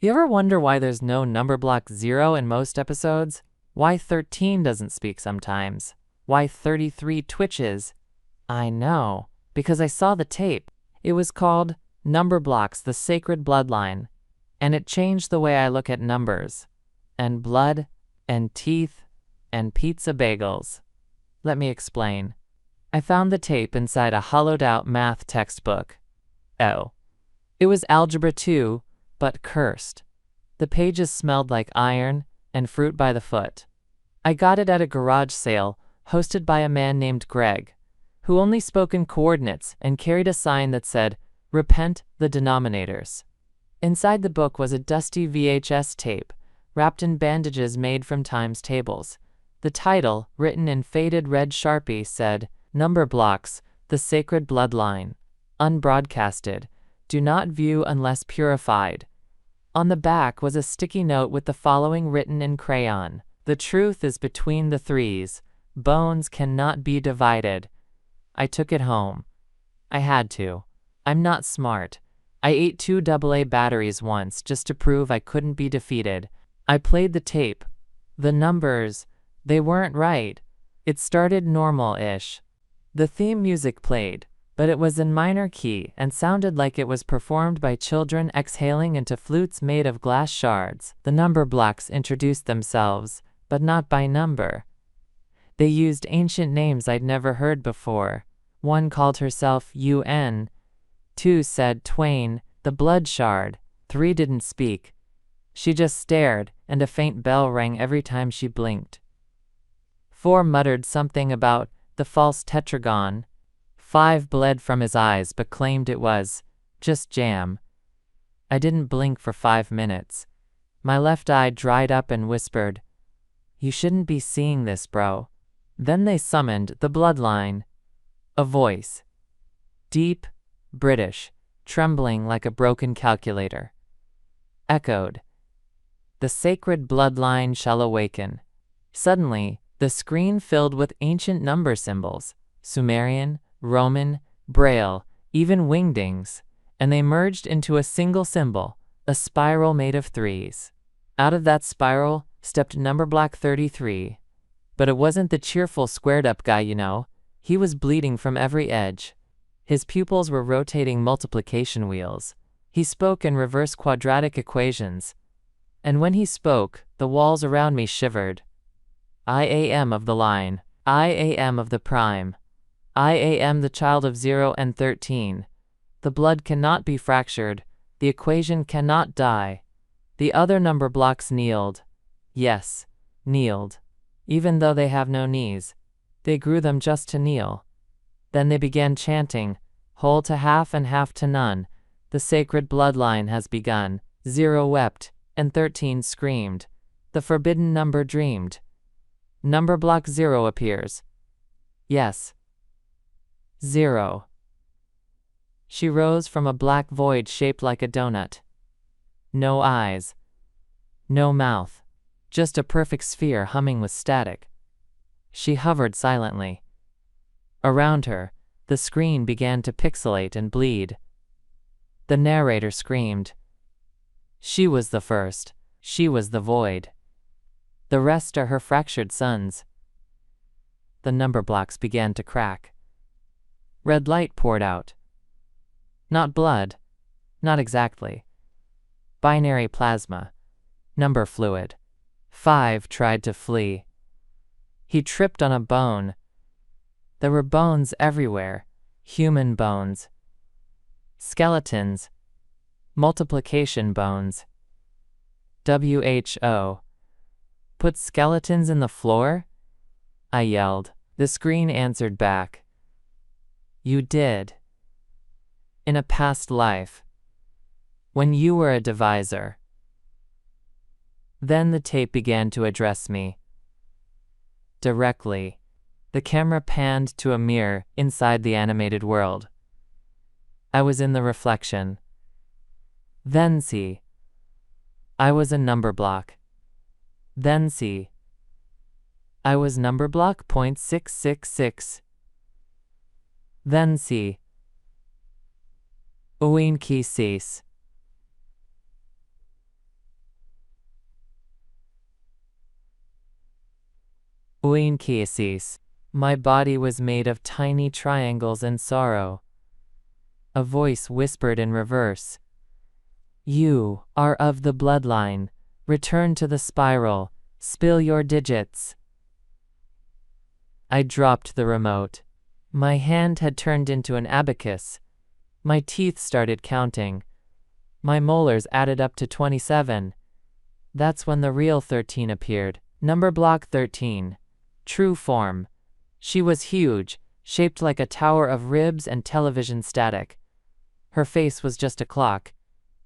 You ever wonder why there's no number block 0 in most episodes? Why 13 doesn't speak sometimes? Why 33 twitches? I know, because I saw the tape. It was called Numberblocks, the Sacred Bloodline, and it changed the way I look at numbers, and blood, and teeth, and pizza bagels. Let me explain. I found the tape inside a hollowed-out math textbook. Oh. It was Algebra 2, but cursed. The pages smelled like iron and fruit by the foot. I got it at a garage sale hosted by a man named Greg, who only spoke in coordinates and carried a sign that said, "Repent the denominators." Inside the book was a dusty VHS tape, wrapped in bandages made from times tables. The title, written in faded red Sharpie, said, "Numberblocks, the Sacred Bloodline. Unbroadcasted. Do not view unless purified." On the back was a sticky note with the following written in crayon. "The truth is between the threes. Bones cannot be divided." I took it home. I had to. I'm not smart. I ate 2 AA batteries once just to prove I couldn't be defeated. I played the tape. The numbers, they weren't right. It started normal-ish. The theme music played, but it was in minor key and sounded like it was performed by children exhaling into flutes made of glass shards. The Numberblocks introduced themselves, but not by number. They used ancient names I'd never heard before. One called herself UN. 2 said Twain, the blood shard. 3 didn't speak. She just stared, and a faint bell rang every time she blinked. 4 muttered something about the false tetragon. 5 bled from his eyes but claimed it was just jam. I didn't blink for 5 minutes. My left eye dried up and whispered, "You shouldn't be seeing this, bro." Then they summoned the bloodline. A voice. Deep, British, trembling like a broken calculator. Echoed. "The sacred bloodline shall awaken." Suddenly, the screen filled with ancient number symbols, Sumerian, Roman, Braille, even wingdings, and they merged into a single symbol, a spiral made of 3s. Out of that spiral stepped Numberblock 33. But it wasn't the cheerful squared-up guy, you know. He was bleeding from every edge. His pupils were rotating multiplication wheels. He spoke in reverse quadratic equations. And when he spoke, the walls around me shivered. I am of the line. I am of the prime. I am the child of 0 and 13. The blood cannot be fractured. The equation cannot die. The other number blocks kneeled. Yes, kneeled. Even though they have no knees. They grew them just to kneel. Then they began chanting, whole to half and half to none. The sacred bloodline has begun. 0 wept, and 13 screamed. The forbidden number dreamed. Number block 0 appears. Yes. 0. She rose from a black void shaped like a donut. No eyes. No mouth. Just a perfect sphere humming with static. She hovered silently. Around her, the screen began to pixelate and bleed. The narrator screamed. She was the first. She was the void. The rest are her fractured sons. The number blocks began to crack. Red light poured out. Not blood. Not exactly. Binary plasma. Number fluid. 5 tried to flee. He tripped on a bone. There were bones everywhere. Human bones. Skeletons. Multiplication bones. WHO. Put skeletons in the floor? I yelled. The screen answered back. You did. In a past life. When you were a divisor. Then the tape began to address me. Directly. The camera panned to a mirror inside the animated world. I was in the reflection. Then see. I was a number block. Then see. I was number block .666. Then see. Uwin ki sis. Uin Kiesis. My body was made of tiny triangles and sorrow. A voice whispered in reverse. You are of the bloodline. Return to the spiral. Spill your digits. I dropped the remote. My hand had turned into an abacus. My teeth started counting. My molars added up to 27. That's when the real 13 appeared. Number block 13. True form. She was huge, shaped like a tower of ribs and television static. Her face was just a clock,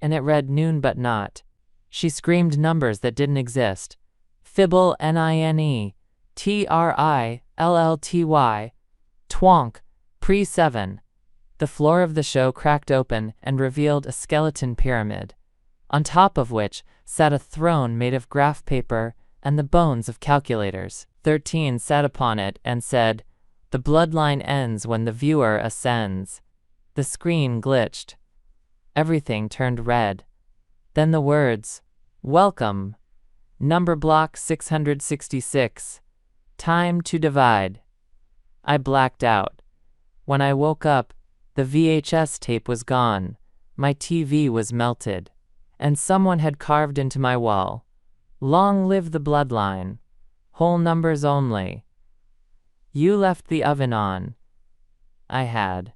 and it read noon but not. She screamed numbers that didn't exist. Fibble NINE, TRILLTY, twonk, pre-7. The floor of the show cracked open and revealed a skeleton pyramid, on top of which sat a throne made of graph paper and the bones of calculators. 13 sat upon it and said, "The bloodline ends when the viewer ascends." The screen glitched. Everything turned red. Then the words, "Welcome. Number block 666. Time to divide." I blacked out. When I woke up, the VHS tape was gone, my TV was melted, and someone had carved into my wall, "Long live the bloodline. Whole numbers only." You left the oven on. I had.